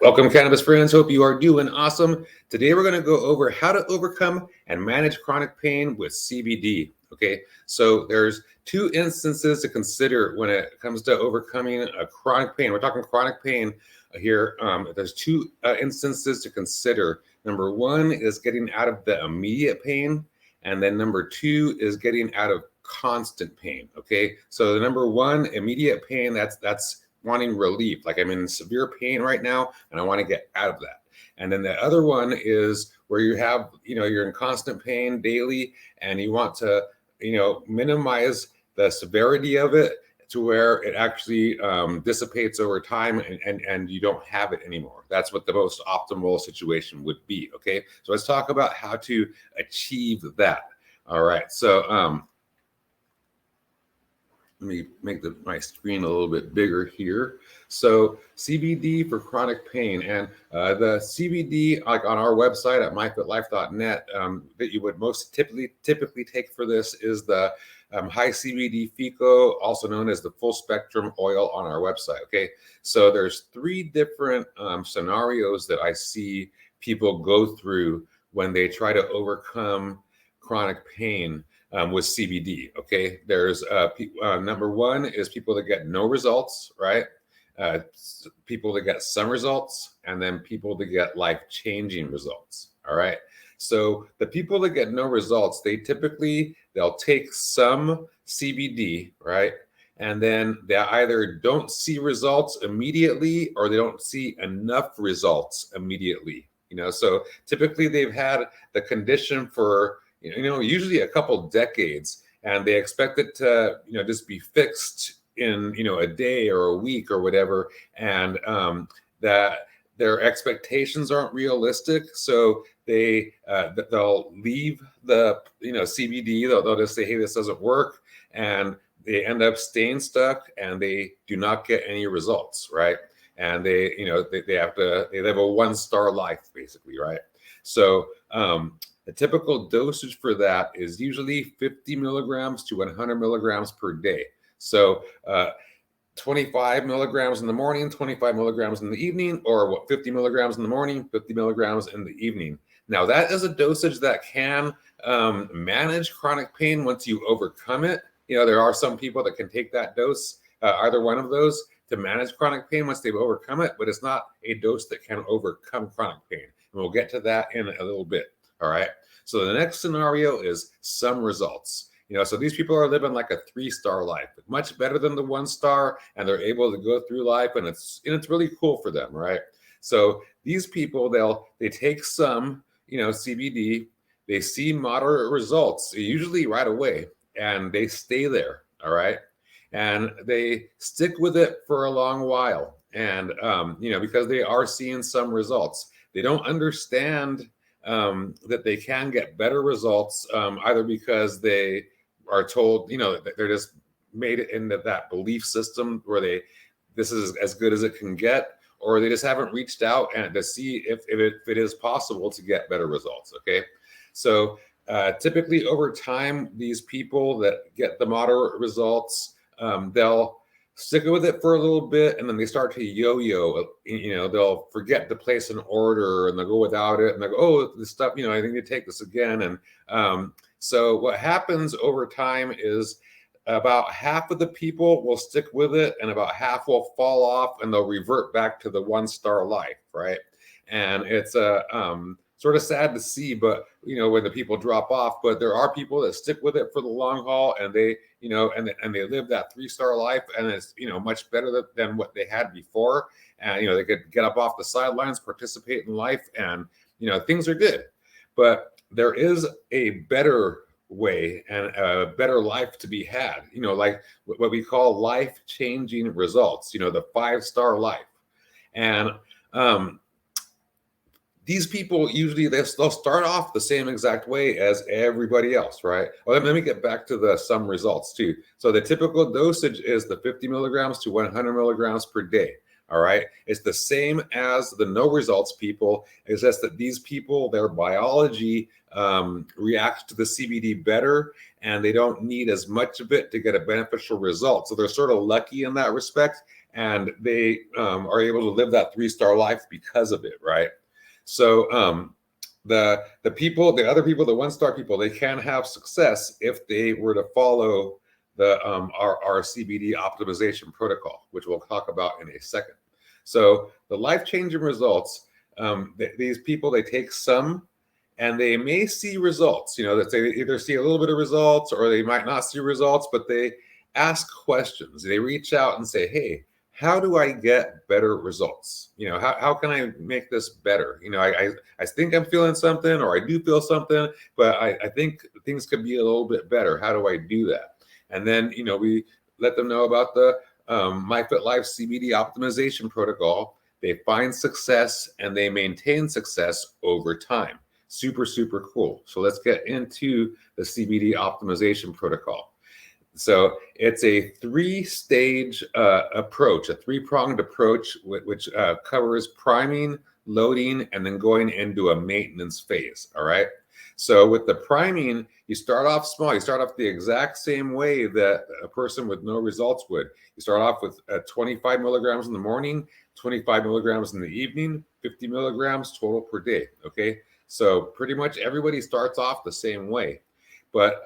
Welcome, Cannabis Friends. Hope you are doing awesome. Today, we're going to go over how to overcome and manage chronic pain with CBD. Okay, so there's two instances to consider when it comes to overcoming a chronic pain. We're talking chronic pain here. There's two instances to consider. Number one is getting out of the immediate pain, and then number two is getting out of constant pain. Okay, so the number one, immediate pain, that's wanting relief. Like I'm in severe pain right now and I want to get out of that. And then the other one is where you have, you're in constant pain daily and you want to, minimize the severity of it to where it actually dissipates over time and you don't have it anymore. That's what the most optimal situation would be. Okay. So let's talk about how to achieve that. All right. So, let me make my screen a little bit bigger here. So CBD for chronic pain, and the CBD, like on our website at myfitlife.net, that you would most typically take for this is the high CBD FECO, also known as the full spectrum oil on our website. Okay, so there's three different scenarios that I see people go through when they try to overcome chronic pain with CBD. Okay, there's number one is people that get no results, right? People that get some results, and then people that get life-changing results. All right. So the people that get no results, they'll take some CBD, right? And then they either don't see results immediately or they don't see enough results immediately. So typically they've had the condition for usually a couple decades, and they expect it to, just be fixed in, a day or a week or whatever, and that their expectations aren't realistic. So they'll leave the, CBD. They'll just say, hey, this doesn't work, and they end up staying stuck, and they do not get any results, right? And they live a one-star life, basically, right? So the typical dosage for that is usually 50 milligrams to 100 milligrams per day. So 25 milligrams in the morning, 25 milligrams in the evening, or 50 milligrams in the morning, 50 milligrams in the evening. Now, that is a dosage that can manage chronic pain once you overcome it. There are some people that can take that dose, either one of those, to manage chronic pain once they've overcome it, but it's not a dose that can overcome chronic pain. And we'll get to that in a little bit. All right. So the next scenario is some results. So these people are living like a 3-star life, much better than the 1-star, and they're able to go through life, and it's really cool for them, right? So these people, they take some, CBD, they see moderate results, usually right away, and they stay there. All right. And they stick with it for a long while. And, because they are seeing some results, they don't understand that they can get better results, either because they are told, that they're just made it into that belief system where this is as good as it can get, or they just haven't reached out and to see if it is possible to get better results. Okay. So typically over time, these people that get the moderate results, they'll stick with it for a little bit, and then they start to yo-yo. They'll forget to place an order, and they'll go without it, and they'll go, oh, this stuff, I need to take this again. And so what happens over time is about half of the people will stick with it, and about half will fall off, and they'll revert back to the 1-star life, right? And it's sort of sad to see, but when the people drop off, but there are people that stick with it for the long haul, and they and they live that 3-star life, and it's much better than what they had before, and they could get up off the sidelines, participate in life, and things are good. But there is a better way and a better life to be had, like what we call life-changing results, the 5-star life. And these people usually they'll start off the same exact way as everybody else, right? Well, let me get back to some results too. So the typical dosage is the 50 milligrams to 100 milligrams per day. All right. It's the same as the no results people. It's just that these people, their biology reacts to the CBD better, and they don't need as much of it to get a beneficial result. So they're sort of lucky in that respect. and they are able to live that 3-star life because of it, right? So the other people, the 1-star people, they can have success if they were to follow the our CBD optimization protocol, which we'll talk about in a second. So the life-changing results, these people, they take some and they may see results, that they either see a little bit of results or they might not see results, but they ask questions. They reach out and say, hey, how do I get better results? How can I make this better? I think I'm feeling something, or I do feel something, but I think things could be a little bit better. How do I do that? And then, we let them know about the MyFitLife CBD optimization protocol. They find success and they maintain success over time. Super, super cool. So let's get into the CBD optimization protocol. So it's a 3-stage approach, a 3-pronged approach, which covers priming, loading, and then going into a maintenance phase. All right. So with the priming, you start off small. You start off the exact same way that a person with no results would. You start off with 25 milligrams in the morning, 25 milligrams in the evening, 50 milligrams total per day. Okay. So pretty much everybody starts off the same way. But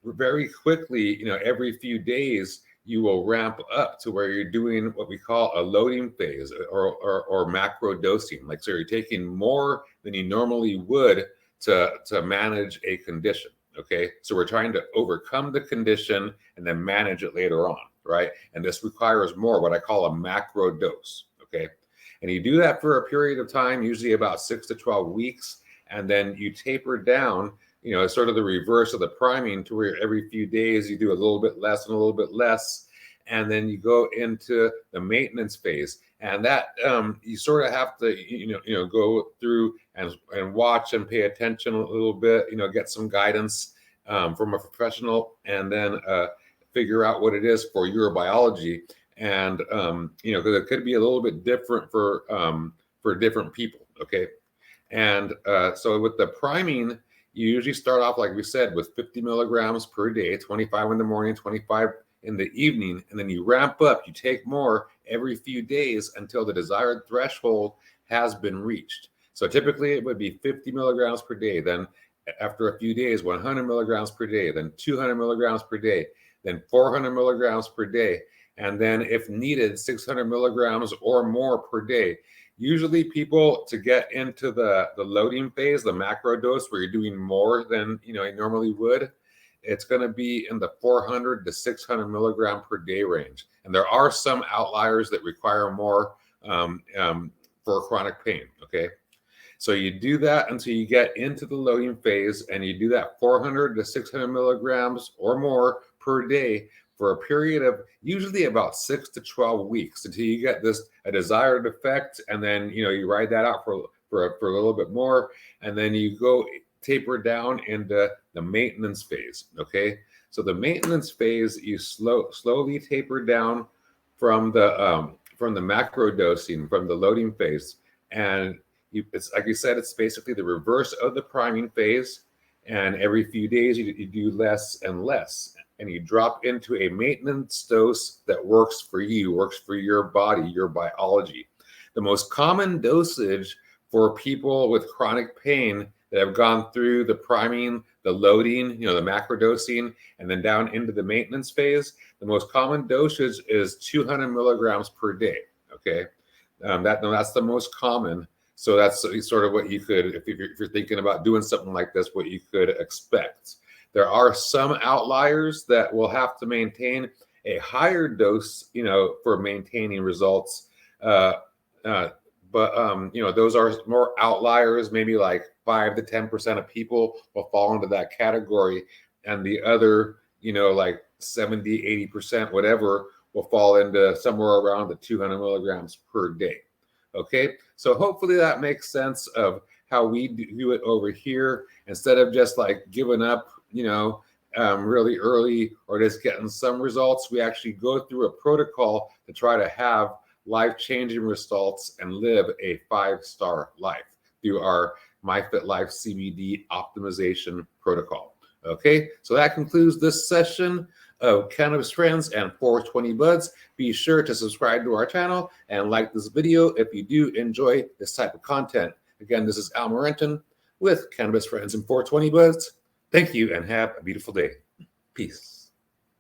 very quickly, every few days, you will ramp up to where you're doing what we call a loading phase or macro dosing. Like, so you're taking more than you normally would to manage a condition. Okay. So we're trying to overcome the condition and then manage it later on. Right. And this requires more, what I call a macro dose. Okay. And you do that for a period of time, usually about 6 to 12 weeks. And then you taper down, it's sort of the reverse of the priming, to where every few days you do a little bit less and a little bit less. And then you go into the maintenance phase. And that you sort of have to, go through and watch and pay attention a little bit, get some guidance from a professional, and then figure out what it is for your biology. And, because it could be a little bit different for different people. Okay. And so with the priming, you usually start off, like we said, with 50 milligrams per day, 25 in the morning, 25 in the evening, and then you ramp up. You take more every few days until the desired threshold has been reached. So typically it would be 50 milligrams per day. Then after a few days, 100 milligrams per day, then 200 milligrams per day, then 400 milligrams per day. And then if needed, 600 milligrams or more per day. Usually people, to get into the loading phase, the macro dose, where you're doing more than you normally would, it's going to be in the 400 to 600 milligram per day range. And there are some outliers that require more for chronic pain. Okay. So you do that until you get into the loading phase, and you do that 400 to 600 milligrams or more per day for a period of usually about 6 to 12 weeks, until you get a desired effect. And then, you ride that out for a little bit more. And then you go taper down into the maintenance phase. Okay. So the maintenance phase, you slowly taper down from the macro dosing, from the loading phase. And it's like you said, it's basically the reverse of the priming phase. And every few days you do less and less. And you drop into a maintenance dose that works for you, works for your body, your biology. The most common dosage for people with chronic pain that have gone through the priming, the loading, the macro dosing, and then down into the maintenance phase, the most common dosage is 200 milligrams per day. Okay, that's the most common. So that's sort of what you could, if you're thinking about doing something like this, what you could expect. There are some outliers that will have to maintain a higher dose, for maintaining results. But those are more outliers. Maybe like 5 to 10% of people will fall into that category, and the other, like 70, 80%, whatever, will fall into somewhere around the 200 milligrams per day. Okay, so hopefully that makes sense of how we do it over here, instead of just like giving up, really early, or just getting some results. We actually go through a protocol to try to have life-changing results and live a 5-star life through our MyFitLife CBD optimization protocol. Okay, so that concludes this session. of Cannabis Friends and 420 Buds. Be sure to subscribe to our channel and like this video if you do enjoy this type of content. Again, this is Al Morenton with Cannabis Friends and 420 Buds. Thank you and have a beautiful day. Peace.